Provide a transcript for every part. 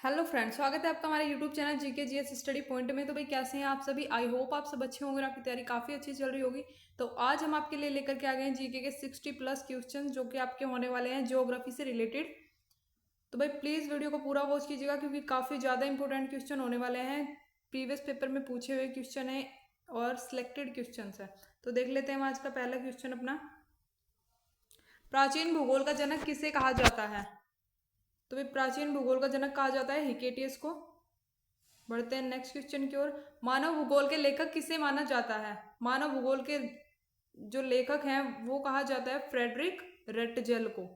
Hello friends, स्वागत है आपका हमारे YouTube channel GK GS study point में। तो भाई कैसे हैं आप सभी। आई होप आप सब अच्छे होंगे और आपकी तैयारी काफ़ी अच्छी चल रही होगी। तो आज हम आपके लिए लेकर के आ गए हैं जीके के 60+ क्वेश्चन जो कि आपके होने वाले हैं ज्योग्राफी से रिलेटेड। तो भाई प्लीज़ वीडियो को पूरा वॉच कीजिएगा क्योंकि काफ़ी ज़्यादा इंपॉर्टेंट क्वेश्चन होने वाले हैं। प्रीवियस पेपर में पूछे हुए क्वेश्चन है और सिलेक्टेड क्वेश्चन है। तो देख लेते हैं हम आज का पहला क्वेश्चन अपना। प्राचीन भूगोल का जनक किसे कहा जाता है। तो भाई प्राचीन भूगोल का जनक कहा जाता है हिकेटियस को। बढ़ते हैं नेक्स्ट क्वेश्चन की ओर। मानव भूगोल के लेखक किसे माना जाता है। मानव भूगोल के जो लेखक हैं वो कहा जाता है फ्रेडरिक रेटजेल को।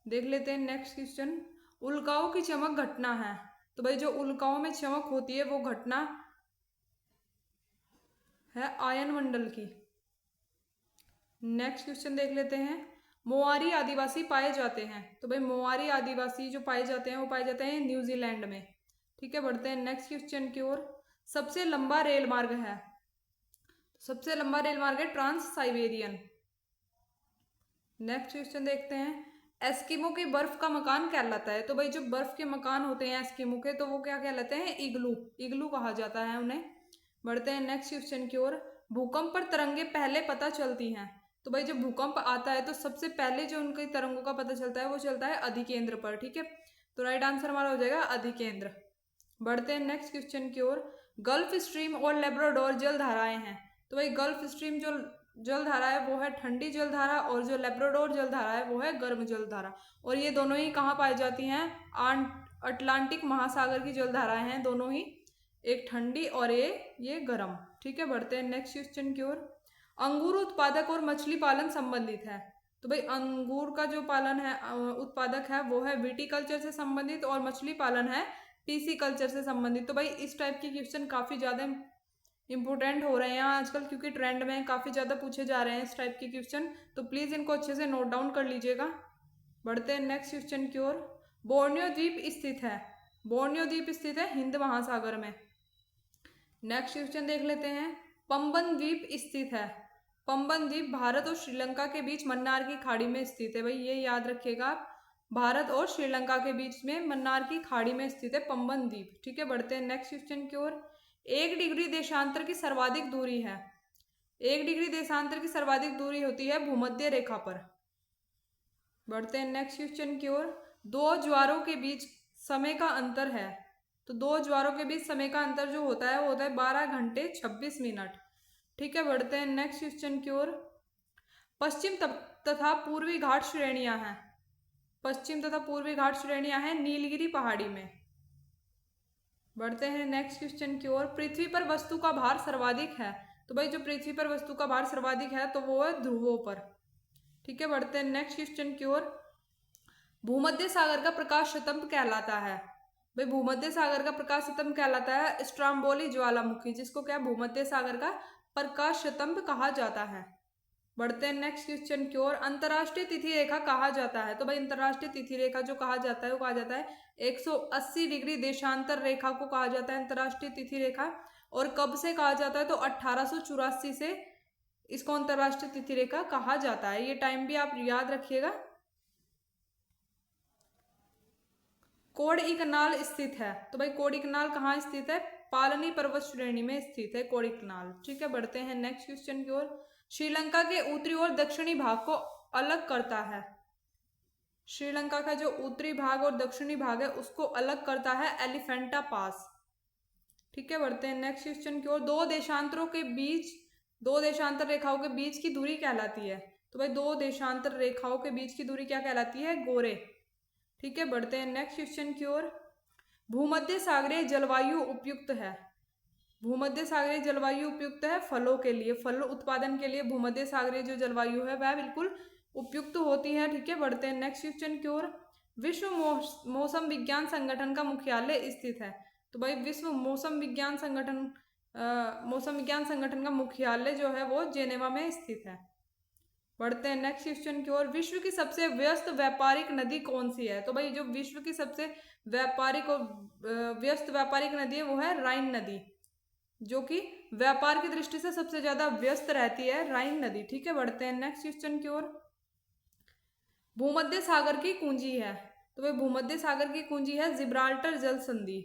देख लेते हैं नेक्स्ट क्वेश्चन। उल्काओं की चमक घटना है। तो भाई जो उल्काओं में चमक होती है वो घटना है आयन मंडल की। नेक्स्ट क्वेश्चन देख लेते हैं। मोआरी आदिवासी पाए जाते हैं। तो भाई मोआरी आदिवासी जो पाए जाते हैं वो पाए जाते हैं न्यूजीलैंड में। ठीक है, बढ़ते हैं नेक्स्ट क्वेश्चन की ओर। सबसे लंबा रेल मार्ग है। सबसे लंबा रेल मार्ग है ट्रांस साइबेरियन। नेक्स्ट क्वेश्चन देखते हैं। एस्किमो के बर्फ का मकान कहलाता है। तो भाई जो बर्फ के मकान होते हैं एस्किमो के तो वो क्या कहलाते हैं, इग्लू। इग्लू कहा जाता है उन्हें। बढ़ते हैं नेक्स्ट क्वेश्चन की ओर। भूकंप पर तरंगे पहले पता चलती हैं। तो भाई जब भूकंप आता है तो सबसे पहले जो उनकी तरंगों का पता चलता है वो चलता है अधिकेंद्र पर। ठीक है, तो राइट आंसर हमारा हो जाएगा अधिकेंद्र। बढ़ते हैं नेक्स्ट क्वेश्चन की ओर। गल्फ स्ट्रीम और लेब्राडोर जल धाराएं हैं। तो भाई गल्फ स्ट्रीम जो जल धारा है वो है ठंडी जल धारा और जो लेब्राडोर जल धारा है वो है गर्म जल धारा। और ये दोनों ही कहाँ पाई जाती हैं, अटलांटिक महासागर की जल धाराएं हैं दोनों ही, एक ठंडी और ये गर्म। ठीक है, बढ़ते हैं नेक्स्ट क्वेश्चन की ओर। अंगूर उत्पादक और मछली पालन संबंधित है। तो भाई अंगूर का जो पालन है उत्पादक है वो है विटीकल्चर से संबंधित और मछली पालन है पीसी कल्चर से संबंधित। तो भाई इस टाइप के क्वेश्चन काफ़ी ज़्यादा इंपॉर्टेंट हो रहे हैं आजकल क्योंकि ट्रेंड में काफ़ी ज़्यादा पूछे जा रहे हैं इस टाइप के क्वेश्चन। तो प्लीज़ इनको अच्छे से नोट डाउन कर लीजिएगा। बढ़ते हैं नेक्स्ट क्वेश्चन की ओर। बोर्नियो द्वीप स्थित है। बोर्नियो द्वीप स्थित है हिंद महासागर में। नेक्स्ट क्वेश्चन देख लेते हैं। पंबन द्वीप स्थित है। पंबन द्वीप भारत और श्रीलंका के बीच मन्नार की खाड़ी में स्थित है। भाई ये याद रखिएगा आप, भारत और श्रीलंका के बीच में मन्नार की खाड़ी में स्थित है पंबन द्वीप। ठीक है, बढ़ते हैं नेक्स्ट क्वेश्चन की ओर। 1 डिग्री देशांतर की सर्वाधिक दूरी है। 1 डिग्री देशांतर की सर्वाधिक दूरी होती है भूमध्य रेखा पर। बढ़ते हैं नेक्स्ट क्वेश्चन की ओर। दो ज्वारों के बीच समय का अंतर है। तो दो ज्वारों के बीच समय का अंतर जो होता है वो होता है 12 घंटे 26 मिनट। ठीक है, बढ़ते हैं नेक्स्ट क्वेश्चन की ओर। पश्चिम तथा पूर्वी घाट श्रेणियां हैं। पश्चिम तथा पूर्वी घाट श्रेणियां हैं नीलगिरी पहाड़ी में। बढ़ते हैं नेक्स्ट क्वेश्चन की ओर। पृथ्वी पर वस्तु का भार सर्वाधिक है। तो भाई जो पृथ्वी पर वस्तु का भार सर्वाधिक है तो वो है ध्रुवों पर। ठीक है, बढ़ते हैं नेक्स्ट क्वेश्चन की ओर। भूमध्य सागर का प्रकाश स्तंभ कहलाता है। भाई भूमध्य सागर का प्रकाश स्तंभ कहलाता है स्ट्राम्बोली ज्वालामुखी, जिसको क्या भूमध्य सागर का प्रकाश स्तंभ कहा जाता है। बढ़ते हैं नेक्स्ट क्वेश्चन की ओर। अंतर्राष्ट्रीय तिथि रेखा कहा जाता है। तो भाई अंतर्राष्ट्रीय तिथि रेखा जो कहा जाता है वो कहा जाता है 180 डिग्री देशांतर रेखा को कहा जाता है अंतर्राष्ट्रीय तिथि रेखा। और कब से कहा जाता है तो 1884 से इसको अंतर्राष्ट्रीय तिथि रेखा कहा जाता है। ये टाइम भी आप याद रखिएगा। कोडइकनाल स्थित है। तो भाई कोडइकनाल कहाँ स्थित है, पालनी पर्वत श्रेणी में स्थित है कोडइकनाल। ठीक है, बढ़ते हैं नेक्स्ट क्वेश्चन की ओर। श्रीलंका के उत्तरी और दक्षिणी भाग को अलग करता है। श्रीलंका का जो उत्तरी भाग और दक्षिणी भाग है उसको अलग करता है एलिफेंटा पास। ठीक है, बढ़ते हैं नेक्स्ट क्वेश्चन की ओर। दो देशांतरों के बीच, दो देशांतर रेखाओं के बीच की दूरी कहलाती है। तो भाई दो देशांतर रेखाओं के बीच की दूरी क्या कहलाती है, गोरे। ठीक है, बढ़ते हैं नेक्स्ट क्वेश्चन की ओर। भूमध्य सागरीय जलवायु उपयुक्त है। भूमध्य सागरीय जलवायु उपयुक्त है फलों के लिए, फल उत्पादन के लिए भूमध्य सागरीय जो जलवायु है वह बिल्कुल उपयुक्त होती है। ठीक है, बढ़ते हैं नेक्स्ट क्वेश्चन की ओर। विश्व मौसम विज्ञान संगठन का मुख्यालय स्थित है। तो भाई विश्व मौसम विज्ञान संगठन का मुख्यालय जो है वो जेनेवा में स्थित है। बढ़ते हैं नेक्स्ट क्वेश्चन की ओर। विश्व की सबसे व्यस्त व्यापारिक नदी कौन सी है। तो भाई जो विश्व की सबसे व्यापारिक और व्यस्त व्यापारिक नदी है वो है राइन नदी, जो कि व्यापार की दृष्टि से सबसे ज्यादा व्यस्त रहती है राइन नदी। ठीक है, बढ़ते हैं नेक्स्ट क्वेश्चन की ओर। भूमध्य सागर की कुंजी है। तो भाई भूमध्य सागर की कुंजी है जिब्राल्टर जल संधि।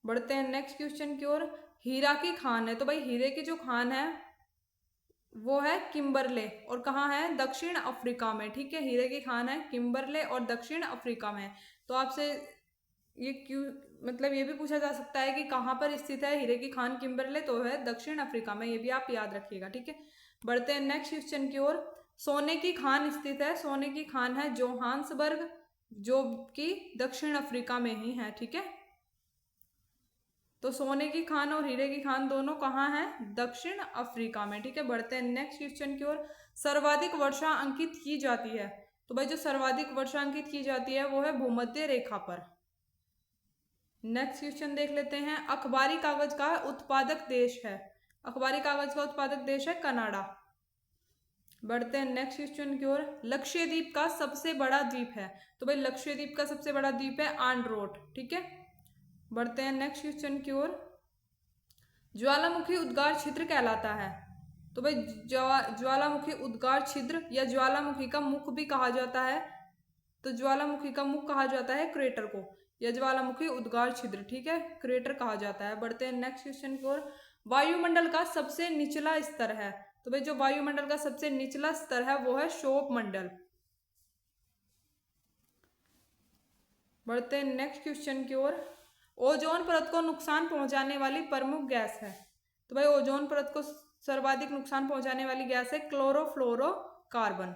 बढ़ते हैं नेक्स्ट क्वेश्चन की ओर। हीरा की खान है, तो भाई हीरे की जो खान है वो है किम्बरले, और कहाँ है? दक्षिण अफ्रीका में। ठीक है, हीरे की खान है किम्बरले और दक्षिण अफ्रीका में। तो आपसे ये क्यों, मतलब ये भी पूछा जा सकता है कि कहाँ पर स्थित है हीरे की खान किम्बरले, तो है दक्षिण अफ्रीका में। ये भी आप याद रखिएगा। ठीक है, बढ़ते हैं नेक्स्ट क्वेश्चन की ओर। सोने की खान स्थित है, सोने की खान है जोहान्सबर्ग, जो कि दक्षिण अफ्रीका में ही है। ठीक है, तो सोने की खान और हीरे की खान दोनों कहाँ हैं? दक्षिण अफ्रीका में। ठीक है, बढ़ते हैं नेक्स्ट क्वेश्चन की ओर। सर्वाधिक वर्षा अंकित की जाती है, तो भाई जो सर्वाधिक वर्षा अंकित की जाती है वो है भूमध्य रेखा पर। नेक्स्ट क्वेश्चन देख लेते हैं। अखबारी कागज का उत्पादक देश है, अखबारी कागज का उत्पादक देश है कनाडा। बढ़ते हैं नेक्स्ट क्वेश्चन की ओर। लक्षद्वीप का सबसे बड़ा द्वीप है, तो भाई लक्षद्वीप का सबसे बड़ा द्वीप है आंड्रोट। ठीक है, बढ़ते हैं नेक्स्ट क्वेश्चन की ओर। ज्वालामुखी उद्गार छिद्र कहलाता है, तो भाई ज्वालामुखी उद्गार छिद्र या ज्वालामुखी का मुख भी कहा जाता है, तो ज्वालामुखी का मुख कहा जाता है क्रेटर को, या ज्वालामुखी उद्गार छिद्र। ठीक है, क्रेटर कहा जाता है। बढ़ते हैं नेक्स्ट क्वेश्चन की ओर। वायुमंडल का सबसे निचला स्तर है, तो भाई जो वायुमंडल का सबसे निचला स्तर है वो है क्षोभ मंडल। बढ़ते हैं नेक्स्ट क्वेश्चन की ओर। ओजोन परत को नुकसान पहुंचाने वाली प्रमुख गैस है, तो भाई ओजोन परत को सर्वाधिक नुकसान पहुंचाने वाली गैस है क्लोरोफ्लोरोकार्बन।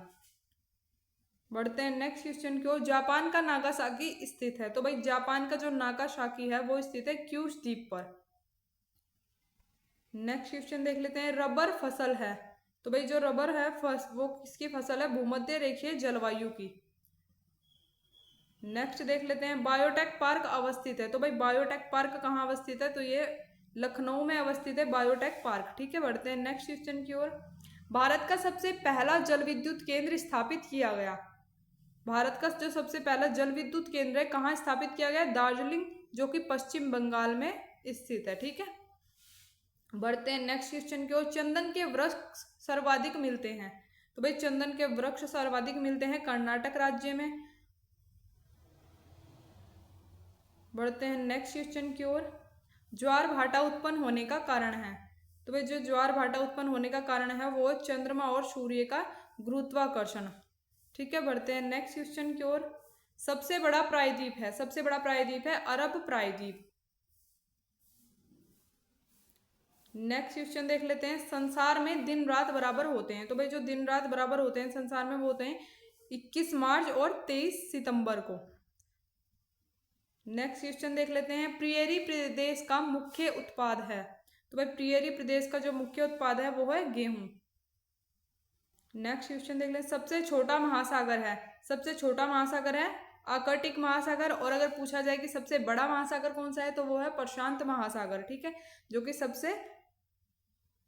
बढ़ते हैं नेक्स्ट क्वेश्चन की ओर। जापान का नागासाकी स्थित है, तो भाई जापान का जो नागासाकी है वो स्थित है क्यूश द्वीप पर। नेक्स्ट क्वेश्चन देख लेते हैं। रबर फसल है, तो भाई जो रबर है वो किसकी फसल है? भूमध्य रेखीय जलवायु की। नेक्स्ट देख लेते हैं। बायोटेक पार्क अवस्थित है, तो भाई बायोटेक पार्क कहाँ अवस्थित है? तो ये लखनऊ में अवस्थित है बायोटेक पार्क। ठीक है, बढ़ते हैं नेक्स्ट क्वेश्चन की ओर। भारत का सबसे पहला जल विद्युत केंद्र स्थापित किया गया, भारत का जो सबसे पहला जल विद्युत केंद्र है कहाँ स्थापित किया गया? दार्जिलिंग, जो कि पश्चिम बंगाल में स्थित है। ठीक है, बढ़ते हैं नेक्स्ट क्वेश्चन की ओर। चंदन के वृक्ष सर्वाधिक मिलते हैं, तो भाई चंदन के वृक्ष सर्वाधिक मिलते हैं कर्नाटक राज्य में। बढ़ते हैं नेक्स्ट क्वेश्चन की ओर। ज्वार भाटा उत्पन्न होने का कारण है, तो भाई जो ज्वार भाटा उत्पन्न होने का कारण है वो चंद्रमा और सूर्य का गुरुत्वाकर्षण। ठीक है, बढ़ते हैं नेक्स्ट क्वेश्चन की ओर। सबसे बड़ा प्रायद्वीप है, सबसे बड़ा प्रायद्वीप है अरब प्रायद्वीप। नेक्स्ट क्वेश्चन देख लेते हैं। संसार में दिन रात बराबर होते हैं, तो भाई जो दिन रात बराबर होते हैं संसार में वो होते हैं 21 मार्च और 23 सितंबर को। नेक्स्ट क्वेश्चन देख लेते हैं। प्रियरी प्रदेश का मुख्य उत्पाद है, तो भाई प्रियरी प्रदेश का जो मुख्य उत्पाद है वो है गेहूं। नेक्स्ट क्वेश्चन देख लें। सबसे छोटा महासागर है, सबसे छोटा महासागर है आर्कटिक महासागर, और अगर पूछा जाए कि सबसे बड़ा महासागर कौन सा है तो वो है प्रशांत महासागर। ठीक है, जो कि सबसे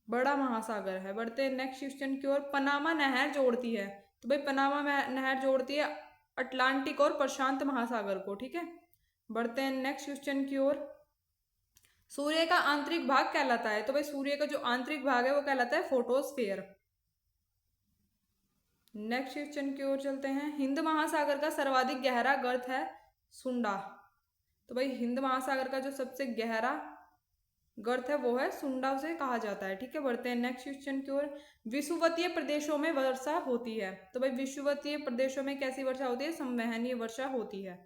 बड़ा महासागर है। बढ़ते हैं नेक्स्ट क्वेश्चन की ओर। पनामा नहर जोड़ती है, तो भाई पनामा नहर जोड़ती है अटलांटिक और प्रशांत महासागर को। ठीक है, बढ़ते हैं नेक्स्ट क्वेश्चन की ओर। सूर्य का आंतरिक भाग कहलाता है, तो भाई सूर्य का जो आंतरिक भाग है वो कहलाता है फोटोस्फीयर। नेक्स्ट क्वेश्चन की ओर चलते हैं। हिंद महासागर का सर्वाधिक गहरा गर्त है सुंडा, तो भाई हिंद महासागर का जो सबसे गहरा गर्त है वो है सुंडा, उसे कहा जाता है। ठीक है, बढ़ते हैं नेक्स्ट क्वेश्चन की ओर। विषुवतीय प्रदेशों में वर्षा होती है, तो भाई विषुवतीय प्रदेशों में कैसी वर्षा होती है? संवहनीय वर्षा होती है।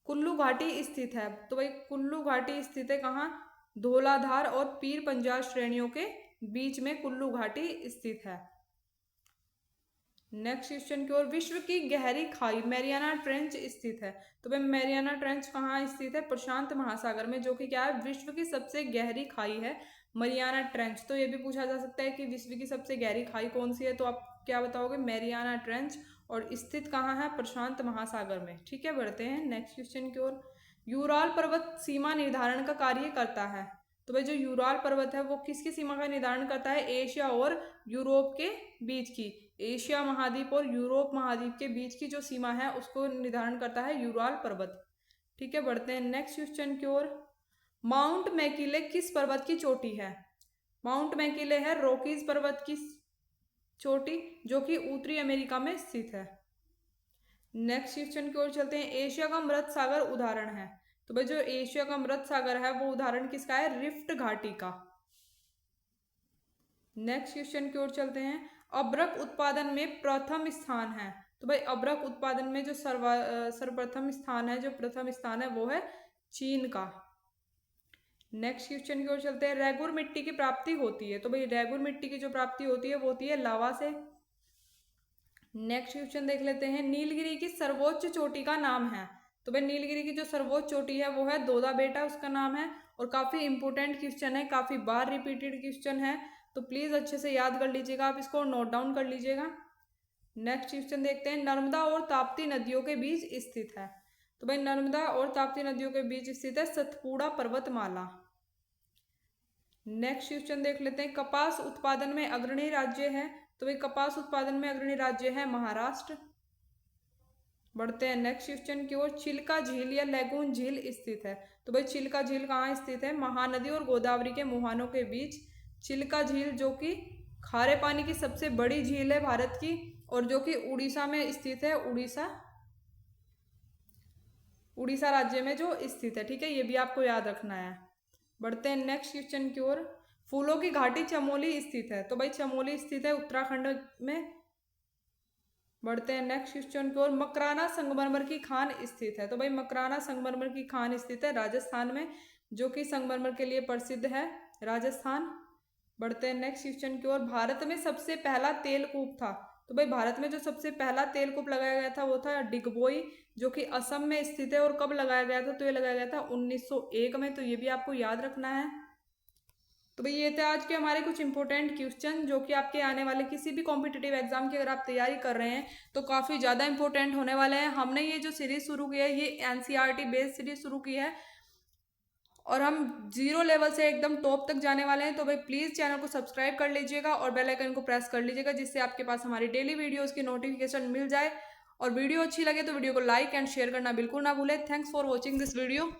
कुल्लू घाटी स्थित है, तो भाई कुल्लू घाटी स्थित है कहाँ? धौलाधार और पीर पंजाल श्रेणियों के बीच में कुल्लू घाटी स्थित है। नेक्स्ट क्वेश्चन की ओर। विश्व की गहरी खाई मैरियाना ट्रेंच स्थित है, तो भाई मैरियाना ट्रेंच कहाँ स्थित है? प्रशांत महासागर में, जो कि क्या है? विश्व की सबसे गहरी खाई है मैरियाना ट्रेंच। तो ये भी पूछा जा सकता है कि विश्व की सबसे गहरी खाई कौन सी है, तो आप क्या बताओगे? मैरियाना ट्रेंच, और स्थित कहाँ है? प्रशांत महासागर में। ठीक है, बढ़ते हैं नेक्स्ट क्वेश्चन की ओर। यूराल पर्वत सीमा निर्धारण का कार्य करता है, तो भाई जो यूराल पर्वत है वो किसकी सीमा का निर्धारण करता है? एशिया और यूरोप के बीच की, एशिया महाद्वीप और यूरोप महाद्वीप के बीच की जो सीमा है उसको निर्धारण करता है यूराल पर्वत। ठीक है, बढ़ते हैं नेक्स्ट क्वेश्चन की ओर। माउंट मैकिले किस पर्वत की चोटी है? माउंट मैकिले है रॉकीज पर्वत की चोटी, जो कि उत्तरी अमेरिका में स्थित है। नेक्स्ट क्वेश्चन की ओर चलते हैं। एशिया का मृत सागर उदाहरण है, तो भाई जो एशिया का मृत सागर है वो उदाहरण किसका है? रिफ्ट घाटी का। नेक्स्ट क्वेश्चन की ओर चलते हैं। अभ्रक उत्पादन में प्रथम स्थान है, तो भाई अभ्रक उत्पादन में जो सर्वप्रथम स्थान है, जो प्रथम स्थान है वो है चीन का। नेक्स्ट क्वेश्चन की ओर चलते हैं। रेगुर मिट्टी की प्राप्ति होती है, तो भाई रेगुर मिट्टी की जो प्राप्ति होती है वो होती है लावा से। नेक्स्ट क्वेश्चन देख लेते हैं। नीलगिरी की सर्वोच्च चोटी का नाम है, तो भाई नीलगिरी की जो सर्वोच्च चोटी है वो है दोदा बेटा, उसका नाम है। और काफी इंपोर्टेंट क्वेश्चन है, काफी बार रिपीटेड क्वेश्चन है, तो प्लीज अच्छे से याद कर लीजिएगा, आप इसको नोट डाउन कर लीजिएगा। नेक्स्ट क्वेश्चन देखते हैं। नर्मदा और ताप्ती नदियों के बीच स्थित है, तो भाई नर्मदा और ताप्ती नदियों के बीच स्थित है सतपुड़ा पर्वतमाला। नेक्स्ट क्वेश्चन देख लेते हैं। कपास उत्पादन में अग्रणी राज्य है, तो भाई कपास उत्पादन में अग्रणी राज्य है महाराष्ट्र। बढ़ते हैं नेक्स्ट क्वेश्चन की ओर। चिल्का झील या लैगून झील स्थित है, तो भाई चिल्का झील कहाँ स्थित है? महानदी और गोदावरी के मुहानों के बीच चिल्का झील, जो कि खारे पानी की सबसे बड़ी झील है भारत की, और जो कि उड़ीसा में स्थित है। उड़ीसा राज्य में जो स्थित है, ठीक है, ये भी आपको याद रखना है। बढ़ते हैं नेक्स्ट क्वेश्चन की ओर। फूलों की घाटी चमोली स्थित है, तो भाई चमोली स्थित है उत्तराखंड में। बढ़ते हैं नेक्स्ट क्वेश्चन की ओर। मकराना संगमरमर की खान स्थित है, तो भाई मकराना संगमरमर की खान स्थित है राजस्थान में, जो कि संगमरमर के लिए प्रसिद्ध है राजस्थान। बढ़ते हैं नेक्स्ट क्वेश्चन की ओर। भारत में सबसे पहला तेलकूप था, तो भाई भारत में जो सबसे पहला तेलकूप लगाया गया था वो था डिगबोई, जो कि असम में स्थित है। और कब लगाया गया था? तो ये लगाया गया था 1901 में, तो ये भी आपको याद रखना है। तो भाई ये थे आज के हमारे कुछ इंपॉर्टेंट क्वेश्चन, जो कि आपके आने वाले किसी भी कॉम्पिटिटिव एग्जाम की अगर आप तैयारी कर रहे हैं तो काफ़ी ज़्यादा इंपॉर्टेंट होने वाले हैं। हमने ये जो सीरीज शुरू की है ये एनसीईआरटी बेस्ड सीरीज शुरू की है, और हम 0 लेवल से एकदम टॉप तक जाने वाले हैं। तो भाई प्लीज़ चैनल को सब्सक्राइब कर लीजिएगा और बेल आइकन को प्रेस कर लीजिएगा, जिससे आपके पास हमारी डेली वीडियोज़ की नोटिफिकेशन मिल जाए। और वीडियो अच्छी लगे तो वीडियो को लाइक एंड शेयर करना बिल्कुल ना भूलें। Thanks for watching this video.